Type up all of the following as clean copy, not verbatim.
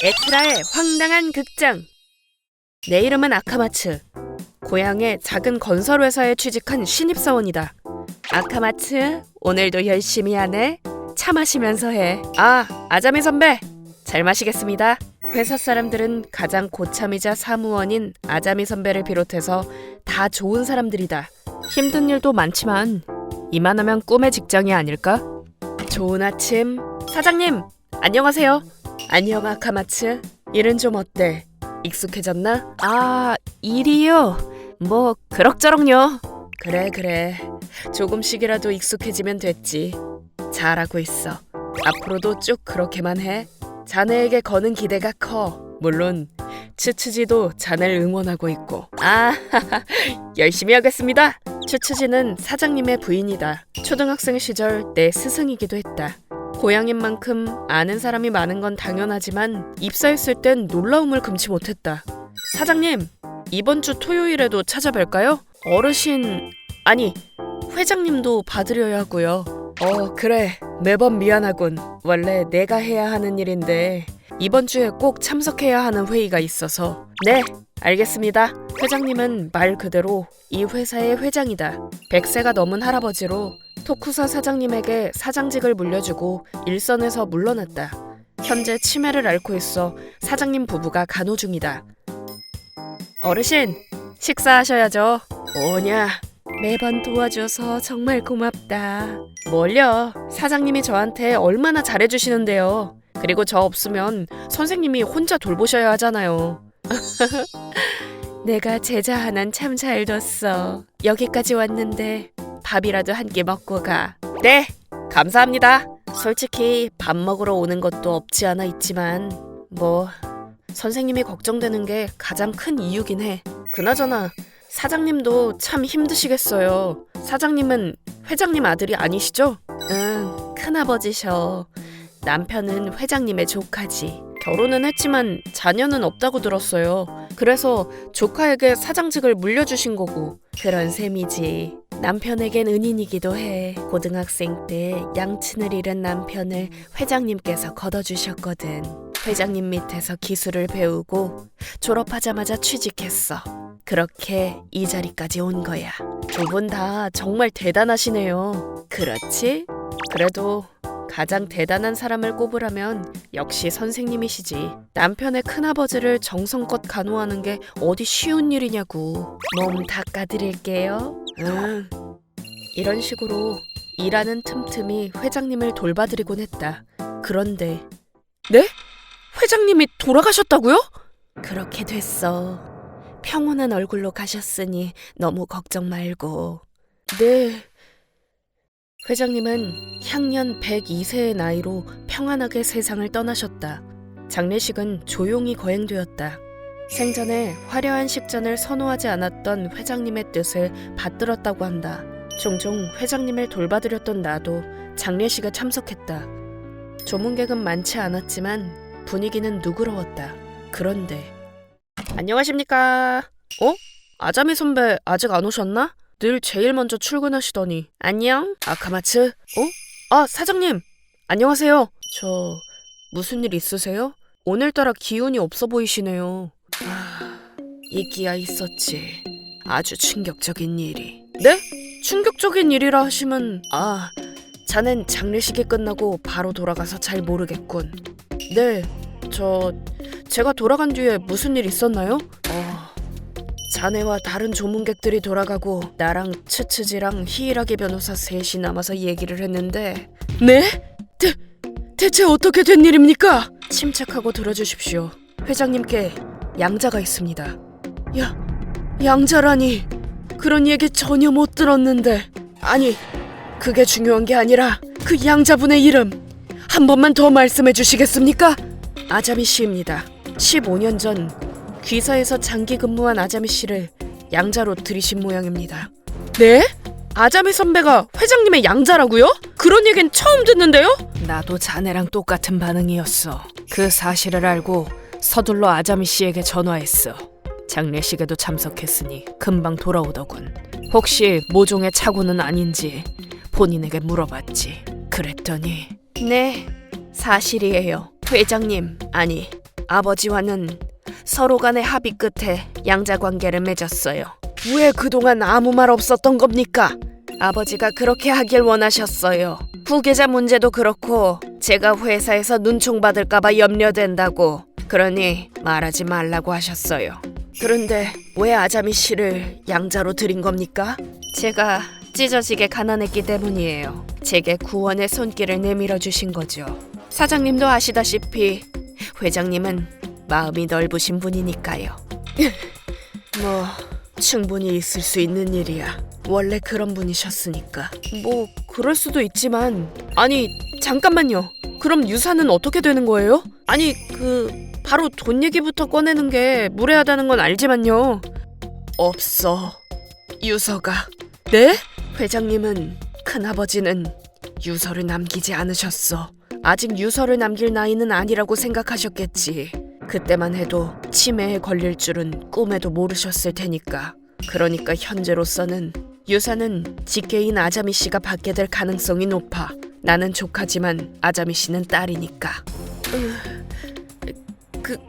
에트라의 황당한 극장. 내 이름은 아카마츠. 고향의 작은 건설회사에 취직한 신입사원이다. 아카마츠, 오늘도 열심히 하네. 차 마시면서 해. 아자미 선배, 잘 마시겠습니다. 회사 사람들은 가장 고참이자 사무원인 아자미 선배를 비롯해서 다 좋은 사람들이다. 힘든 일도 많지만 이만하면 꿈의 직장이 아닐까? 좋은 아침. 사장님, 안녕하세요. 안녕 아카마츠. 일은 좀 어때? 익숙해졌나? 일이요? 뭐 그럭저럭요. 그래. 조금씩이라도 익숙해지면 됐지. 잘하고 있어. 앞으로도 쭉 그렇게만 해. 자네에게 거는 기대가 커. 물론 츠츠지도 자네를 응원하고 있고. 열심히 하겠습니다. 츠츠지는 사장님의 부인이다. 초등학생 시절 내 스승이기도 했다. 고향인 만큼 아는 사람이 많은 건 당연하지만 입사했을 땐 놀라움을 금치 못했다. 사장님, 이번 주 토요일에도 찾아뵐까요? 어르신, 아니 회장님도 봐드려야 하고요. 그래, 매번 미안하군. 원래 내가 해야 하는 일인데 이번 주에 꼭 참석해야 하는 회의가 있어서. 네, 알겠습니다. 회장님은 말 그대로 이 회사의 회장이다. 100세가 넘은 할아버지로 토쿠사 사장님에게 사장직을 물려주고 일선에서 물러났다. 현재 치매를 앓고 있어 사장님 부부가 간호 중이다. 어르신, 식사하셔야죠. 오냐, 매번 도와줘서 정말 고맙다. 뭘요? 사장님이 저한테 얼마나 잘해주시는데요. 그리고 저 없으면 선생님이 혼자 돌보셔야 하잖아요. 내가 제자 하나는 참 잘 뒀어. 여기까지 왔는데 밥이라도 한 끼 먹고 가. 네, 감사합니다. 솔직히 밥 먹으러 오는 것도 없지 않아 있지만 뭐 선생님이 걱정되는 게 가장 큰 이유긴 해. 그나저나 사장님도 참 힘드시겠어요. 사장님은 회장님 아들이 아니시죠? 응, 큰아버지셔. 남편은 회장님의 조카지. 결혼은 했지만 자녀는 없다고 들었어요. 그래서 조카에게 사장직을 물려주신 거고. 그런 셈이지. 남편에겐 은인이기도 해. 고등학생 때 양친을 잃은 남편을 회장님께서 걷어주셨거든. 회장님 밑에서 기술을 배우고 졸업하자마자 취직했어. 그렇게 이 자리까지 온 거야. 두 분 다 정말 대단하시네요. 그렇지? 그래도 가장 대단한 사람을 꼽으라면 역시 선생님이시지. 남편의 큰아버지를 정성껏 간호하는 게 어디 쉬운 일이냐고. 몸 닦아드릴게요. 응. 이런 식으로 일하는 틈틈이 회장님을 돌봐드리곤 했다. 그런데 네? 회장님이 돌아가셨다고요? 그렇게 됐어. 평온한 얼굴로 가셨으니 너무 걱정 말고. 네. 회장님은 향년 102세의 나이로 평안하게 세상을 떠나셨다. 장례식은 조용히 거행되었다. 생전에 화려한 식전을 선호하지 않았던 회장님의 뜻을 받들었다고 한다. 종종 회장님을 돌봐드렸던 나도 장례식에 참석했다. 조문객은 많지 않았지만 분위기는 누그러웠다. 그런데 안녕하십니까? 아자미 선배 아직 안 오셨나? 늘 제일 먼저 출근하시더니. 안녕, 아카마츠. 사장님, 안녕하세요. 저 무슨 일 있으세요? 오늘따라 기운이 없어 보이시네요. 있기야 있었지. 아주 충격적인 일이. 네? 충격적인 일이라 하시면 자넨 장례식이 끝나고 바로 돌아가서 잘 모르겠군. 네, 제가 돌아간 뒤에 무슨 일 있었나요? 자네와 다른 조문객들이 돌아가고 나랑 츠츠지랑 히이라기 변호사 셋이 남아서 얘기를 했는데. 네? 대체 어떻게 된 일입니까? 침착하고 들어주십시오. 회장님께 양자가 있습니다. 양자라니. 그런 얘기 전혀 못 들었는데. 아니, 그게 중요한 게 아니라 그 양자분의 이름 한 번만 더 말씀해 주시겠습니까? 아자미 씨입니다. 15년 전 귀사에서 장기 근무한 아자미 씨를 양자로 들이신 모양입니다. 네? 아자미 선배가 회장님의 양자라고요? 그런 얘긴 처음 듣는데요? 나도 자네랑 똑같은 반응이었어. 그 사실을 알고 서둘러 아자미 씨에게 전화했어. 장례식에도 참석했으니 금방 돌아오더군. 혹시 모종의 착오는 아닌지 본인에게 물어봤지. 그랬더니 네, 사실이에요. 회장님, 아니 아버지와는 서로 간의 합의 끝에 양자 관계를 맺었어요. 왜 그동안 아무 말 없었던 겁니까? 아버지가 그렇게 하길 원하셨어요. 후계자 문제도 그렇고 제가 회사에서 눈총 받을까봐 염려된다고. 그러니 말하지 말라고 하셨어요. 그런데 왜 아자미 씨를 양자로 들인 겁니까? 제가 찢어지게 가난했기 때문이에요. 제게 구원의 손길을 내밀어 주신 거죠. 사장님도 아시다시피 회장님은 마음이 넓으신 분이니까요. 뭐 충분히 있을 수 있는 일이야. 원래 그런 분이셨으니까. 뭐 그럴 수도 있지만 아니 잠깐만요. 그럼 유산은 어떻게 되는 거예요? 아니 바로 돈 얘기부터 꺼내는 게 무례하다는 건 알지만요. 없어. 유서가. 네? 회장님은 큰아버지는 유서를 남기지 않으셨어. 아직 유서를 남길 나이는 아니라고 생각하셨겠지. 그때만 해도 치매에 걸릴 줄은 꿈에도 모르셨을 테니까. 그러니까 현재로서는 유산은 직계인 아자미 씨가 받게 될 가능성이 높아. 나는 조카지만 아자미 씨는 딸이니까.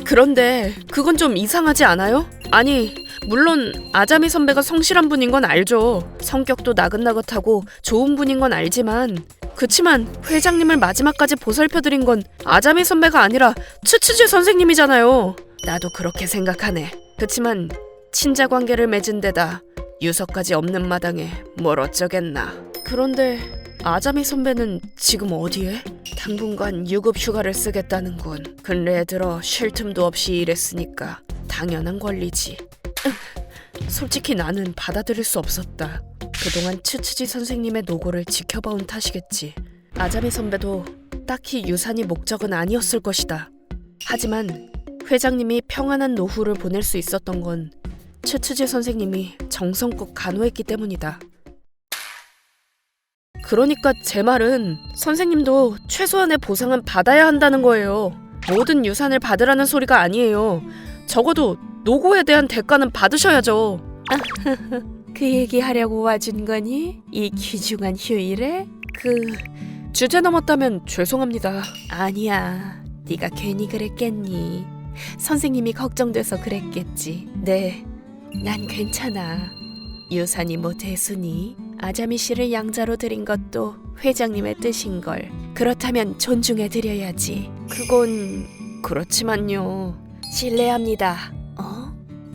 그런데 그건 좀 이상하지 않아요? 아니 물론 아자미 선배가 성실한 분인 건 알죠. 성격도 나긋나긋하고 좋은 분인 건 알지만 그치만 회장님을 마지막까지 보살펴드린 건 아자미 선배가 아니라 츠츠지 선생님이잖아요. 나도 그렇게 생각하네. 그치만 친자 관계를 맺은 데다 유서까지 없는 마당에 뭘 어쩌겠나. 그런데 아자미 선배는 지금 어디에? 당분간 유급 휴가를 쓰겠다는군. 근래에 들어 쉴 틈도 없이 일했으니까 당연한 권리지. 솔직히 나는 받아들일 수 없었다. 그동안 츠츠지 선생님의 노고를 지켜봐온 탓이겠지. 아자미 선배도 딱히 유산이 목적은 아니었을 것이다. 하지만 회장님이 평안한 노후를 보낼 수 있었던 건 츠츠지 선생님이 정성껏 간호했기 때문이다. 그러니까 제 말은 선생님도 최소한의 보상은 받아야 한다는 거예요. 모든 유산을 받으라는 소리가 아니에요. 적어도 노고에 대한 대가는 받으셔야죠. 그 얘기 하려고 와준 거니? 이 귀중한 휴일에? 주제 넘었다면 죄송합니다. 아니야, 네가 괜히 그랬겠니? 선생님이 걱정돼서 그랬겠지. 네, 난 괜찮아. 유산이 뭐 대수니? 아자미 씨를 양자로 들인 것도 회장님의 뜻인걸. 그렇다면 존중해드려야지. 그건 그렇지만요. 실례합니다.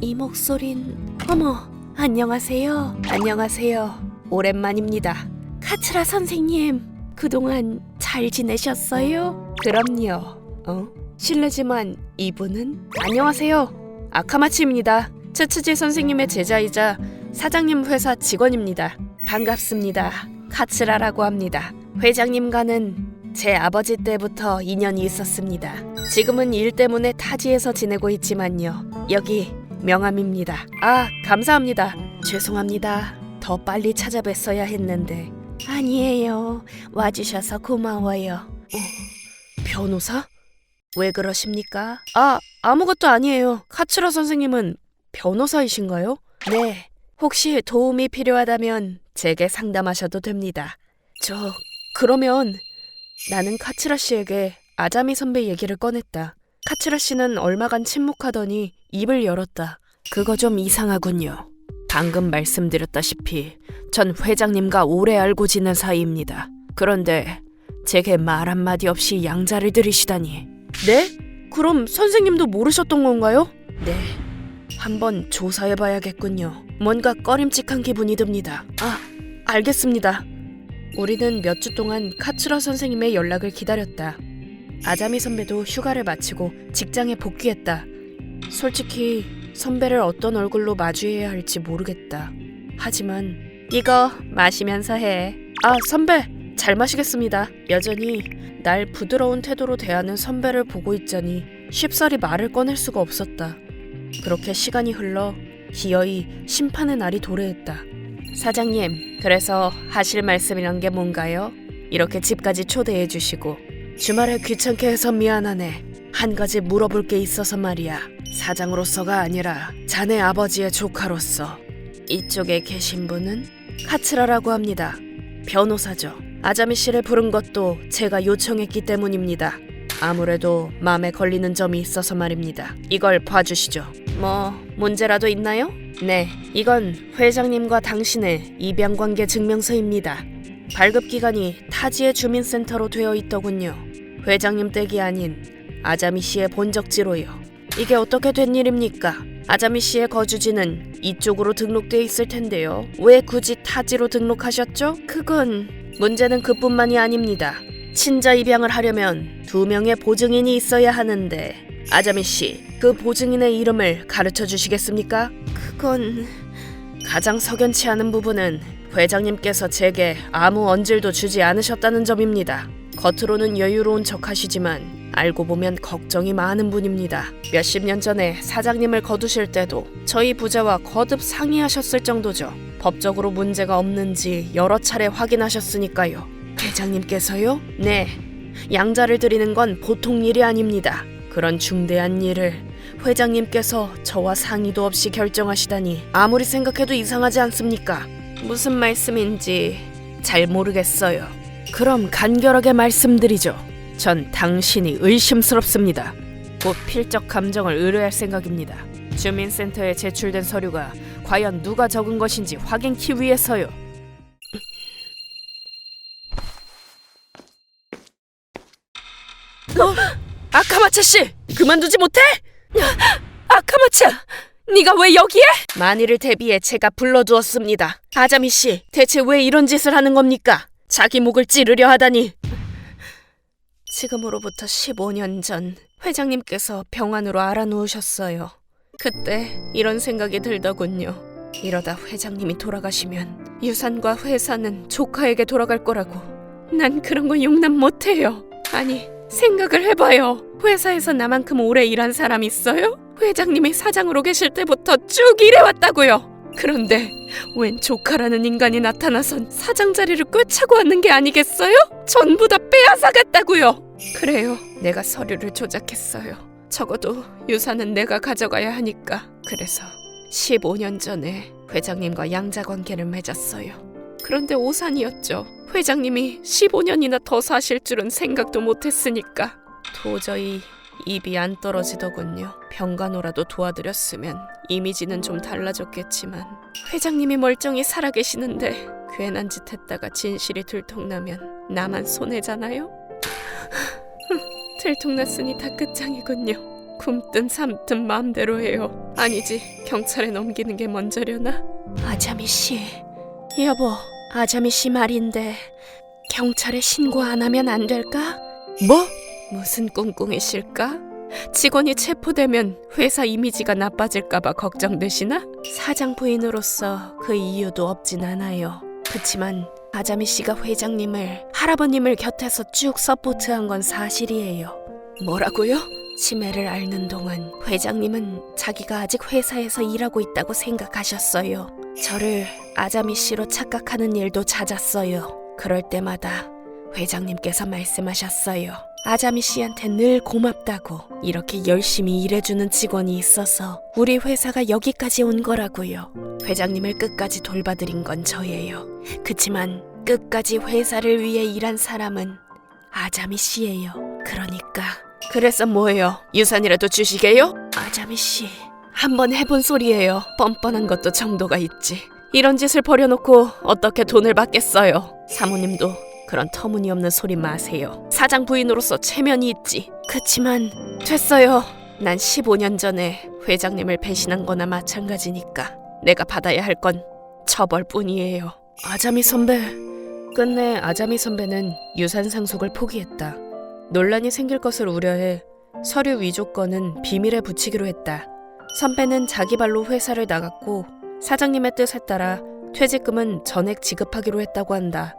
이 목소린... 어머, 안녕하세요. 안녕하세요. 오랜만입니다. 카츠라 선생님, 그동안 잘 지내셨어요? 그럼요. 실례지만 이분은? 안녕하세요. 아카마치입니다. 츠츠지 선생님의 제자이자 사장님 회사 직원입니다. 반갑습니다. 카츠라라고 합니다. 회장님과는 제 아버지 때부터 인연이 있었습니다. 지금은 일 때문에 타지에서 지내고 있지만요. 여기 명함입니다. 아, 감사합니다. 죄송합니다. 더 빨리 찾아뵀어야 했는데. 아니에요. 와주셔서 고마워요. 변호사? 왜 그러십니까? 아무것도 아니에요. 카츠라 선생님은 변호사이신가요? 네. 혹시 도움이 필요하다면 제게 상담하셔도 됩니다. 그러면 나는 카츠라 씨에게 아자미 선배 얘기를 꺼냈다. 카츠라 씨는 얼마간 침묵하더니 입을 열었다. 그거 좀 이상하군요. 방금 말씀드렸다시피 전 회장님과 오래 알고 지낸 사이입니다. 그런데 제게 말 한마디 없이 양자를 들이시다니. 네? 그럼 선생님도 모르셨던 건가요? 네. 한번 조사해봐야겠군요. 뭔가 꺼림칙한 기분이 듭니다. 알겠습니다. 우리는 몇 주 동안 카츠라 선생님의 연락을 기다렸다. 아자미 선배도 휴가를 마치고 직장에 복귀했다. 솔직히 선배를 어떤 얼굴로 마주해야 할지 모르겠다. 하지만 이거 마시면서 해. 선배, 잘 마시겠습니다. 여전히 날 부드러운 태도로 대하는 선배를 보고 있자니 쉽사리 말을 꺼낼 수가 없었다. 그렇게 시간이 흘러 기어이 심판의 날이 도래했다. 사장님, 그래서 하실 말씀이란 게 뭔가요? 이렇게 집까지 초대해 주시고. 주말에 귀찮게 해서 미안하네. 한 가지 물어볼 게 있어서 말이야. 사장으로서가 아니라 자네 아버지의 조카로서. 이쪽에 계신 분은 카츠라라고 합니다. 변호사죠. 아자미 씨를 부른 것도 제가 요청했기 때문입니다. 아무래도 마음에 걸리는 점이 있어서 말입니다. 이걸 봐주시죠. 뭐 문제라도 있나요? 네, 이건 회장님과 당신의 입양관계 증명서입니다. 발급기간이 타지의 주민센터로 되어 있더군요. 회장님 댁이 아닌 아자미 씨의 본적지로요. 이게 어떻게 된 일입니까? 아자미 씨의 거주지는 이쪽으로 등록돼 있을 텐데요. 왜 굳이 타지로 등록하셨죠? 그건 문제는 그뿐만이 아닙니다. 친자 입양을 하려면 2명의 보증인이 있어야 하는데 아자미 씨, 그 보증인의 이름을 가르쳐 주시겠습니까? 그건... 가장 석연치 않은 부분은 회장님께서 제게 아무 언질도 주지 않으셨다는 점입니다. 겉으로는 여유로운 척하시지만 알고 보면 걱정이 많은 분입니다. 몇십 년 전에 사장님을 거두실 때도 저희 부자와 거듭 상의하셨을 정도죠. 법적으로 문제가 없는지 여러 차례 확인하셨으니까요. 회장님께서요? 네, 양자를 드리는 건 보통 일이 아닙니다. 그런 중대한 일을 회장님께서 저와 상의도 없이 결정하시다니 아무리 생각해도 이상하지 않습니까? 무슨 말씀인지 잘 모르겠어요. 그럼 간결하게 말씀드리죠. 전 당신이 의심스럽습니다. 곧 필적 감정을 의뢰할 생각입니다. 주민센터에 제출된 서류가 과연 누가 적은 것인지 확인키 위해서요. 아카마츠 씨! 그만두지 못해? 아카마츠! 네가 왜 여기에? 만일을 대비해 제가 불러두었습니다. 아자미 씨, 대체 왜 이런 짓을 하는 겁니까? 자기 목을 찌르려 하다니. 지금으로부터 15년 전 회장님께서 병환으로 알아놓으셨어요. 그때 이런 생각이 들더군요. 이러다 회장님이 돌아가시면 유산과 회사는 조카에게 돌아갈 거라고. 난 그런 거 용납 못해요. 아니, 생각을 해봐요. 회사에서 나만큼 오래 일한 사람 있어요? 회장님이 사장으로 계실 때부터 쭉 일해왔다고요. 그런데 웬 조카라는 인간이 나타나선 사장 자리를 꿰차고 왔는 게 아니겠어요? 전부 다 빼앗아갔다고요. 그래요, 내가 서류를 조작했어요. 적어도 유산은 내가 가져가야 하니까. 그래서 15년 전에 회장님과 양자관계를 맺었어요. 그런데 오산이었죠. 회장님이 15년이나 더 사실 줄은 생각도 못했으니까. 도저히 입이 안 떨어지더군요. 병간호라도 도와드렸으면 이미지는 좀 달라졌겠지만 회장님이 멀쩡히 살아계시는데 괜한 짓 했다가 진실이 들통나면 나만 손해잖아요. 들통났으니 다 끝장이군요. 굶든 삶든 마음대로 해요. 아니지, 경찰에 넘기는 게 먼저려나? 아자미 씨, 여보, 아자미 씨 말인데 경찰에 신고 안 하면 안 될까? 뭐? 무슨 꿍꿍이실까? 직원이 체포되면 회사 이미지가 나빠질까봐 걱정되시나? 사장 부인으로서 그 이유도 없진 않아요. 그치만 아자미 씨가 회장님을, 할아버님을 곁에서 쭉 서포트한 건 사실이에요. 뭐라고요? 치매를 앓는 동안 회장님은 자기가 아직 회사에서 일하고 있다고 생각하셨어요. 저를 아자미 씨로 착각하는 일도 잦았어요. 그럴 때마다 회장님께서 말씀하셨어요. 아자미 씨한테 늘 고맙다고. 이렇게 열심히 일해주는 직원이 있어서 우리 회사가 여기까지 온 거라고요. 회장님을 끝까지 돌봐드린 건 저예요. 그치만 끝까지 회사를 위해 일한 사람은 아자미 씨예요. 그러니까. 그래서 뭐예요? 유산이라도 주시게요? 아자미 씨, 한번 해본 소리예요. 뻔뻔한 것도 정도가 있지. 이런 짓을 벌여놓고 어떻게 돈을 받겠어요. 사모님도 그런 터무니없는 소리 마세요. 사장 부인으로서 체면이 있지. 그치만 됐어요. 난 15년 전에 회장님을 배신한 거나 마찬가지니까 내가 받아야 할 건 처벌뿐이에요. 아자미 선배. 끝내 아자미 선배는 유산 상속을 포기했다. 논란이 생길 것을 우려해 서류 위조 건은 비밀에 붙이기로 했다. 선배는 자기 발로 회사를 나갔고 사장님의 뜻에 따라 퇴직금은 전액 지급하기로 했다고 한다.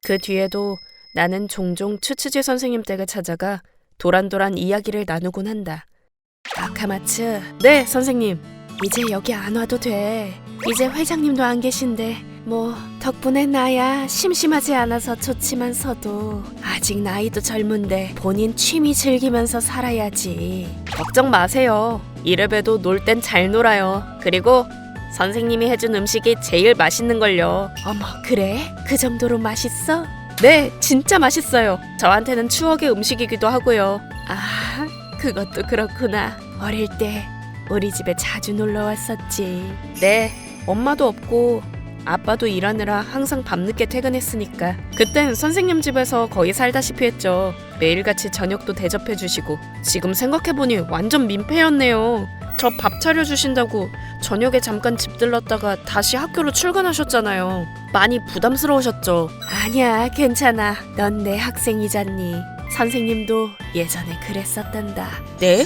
그 뒤에도 나는 종종 추츠지 선생님 댁에 찾아가 도란도란 이야기를 나누곤 한다. 아카마츠. 네, 선생님. 이제 여기 안 와도 돼. 이제 회장님도 안 계신데 뭐 덕분에 나야 심심하지 않아서 좋지만서도 아직 나이도 젊은데 본인 취미 즐기면서 살아야지. 걱정 마세요. 이래봬도 놀 땐 잘 놀아요. 그리고 선생님이 해준 음식이 제일 맛있는걸요. 어머, 그래? 그 정도로 맛있어? 네, 진짜 맛있어요. 저한테는 추억의 음식이기도 하고요. 아, 그것도 그렇구나. 어릴 때 우리 집에 자주 놀러 왔었지. 네, 엄마도 없고 아빠도 일하느라 항상 밤늦게 퇴근했으니까 그땐 선생님 집에서 거의 살다시피 했죠. 매일같이 저녁도 대접해 주시고. 지금 생각해보니 완전 민폐였네요. 저 밥 차려주신다고 저녁에 잠깐 집 들렀다가 다시 학교로 출근하셨잖아요. 많이 부담스러우셨죠? 아니야, 괜찮아. 넌 내 학생이잖니. 선생님도 예전에 그랬었단다. 네?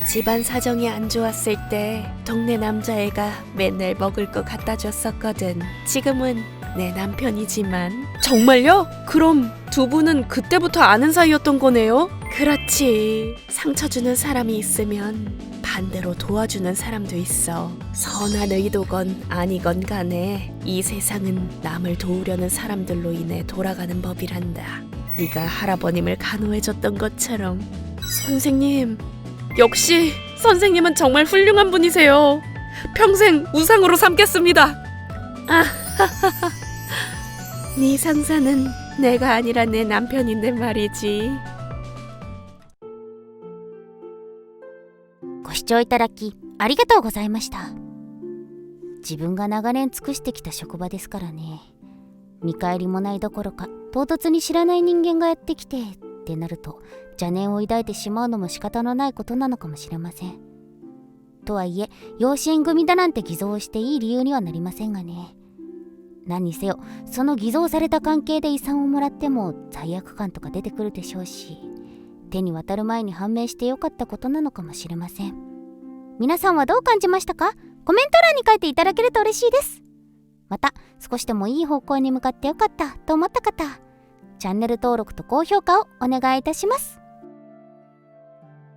집안 사정이 안 좋았을 때 동네 남자애가 맨날 먹을 거 갖다 줬었거든. 지금은 내 남편이지만. 정말요? 그럼 두 분은 그때부터 아는 사이였던 거네요? 그렇지. 상처 주는 사람이 있으면 반대로 도와주는 사람도 있어. 선한 의도건 아니건 간에 이 세상은 남을 도우려는 사람들로 인해 돌아가는 법이란다. 네가 할아버님을 간호해줬던 것처럼. 선생님, 역시 선생님은 정말 훌륭한 분이세요. 평생 우상으로 삼겠습니다. 네 상사는 내가 아니라 내 남편인데 말이지. ご視聴いただきありがとうございました。自分が長年尽くしてきた職場ですからね。見返りもないどころか唐突に知らない人間がやってきてってなると邪念を抱いてしまうのも仕方のないことなのかもしれません。とはいえ養子縁組だなんて偽造をしていい理由にはなりませんがね。何にせよその偽造された関係で遺産をもらっても罪悪感とか出てくるでしょうし、手に渡る前に判明してよかったことなのかもしれません。皆さんはどう感じましたか？コメント欄に書いていただけると嬉しいです。また少しでもいい方向に向かってよかったと思った方、チャンネル登録と高評価をお願いいたします。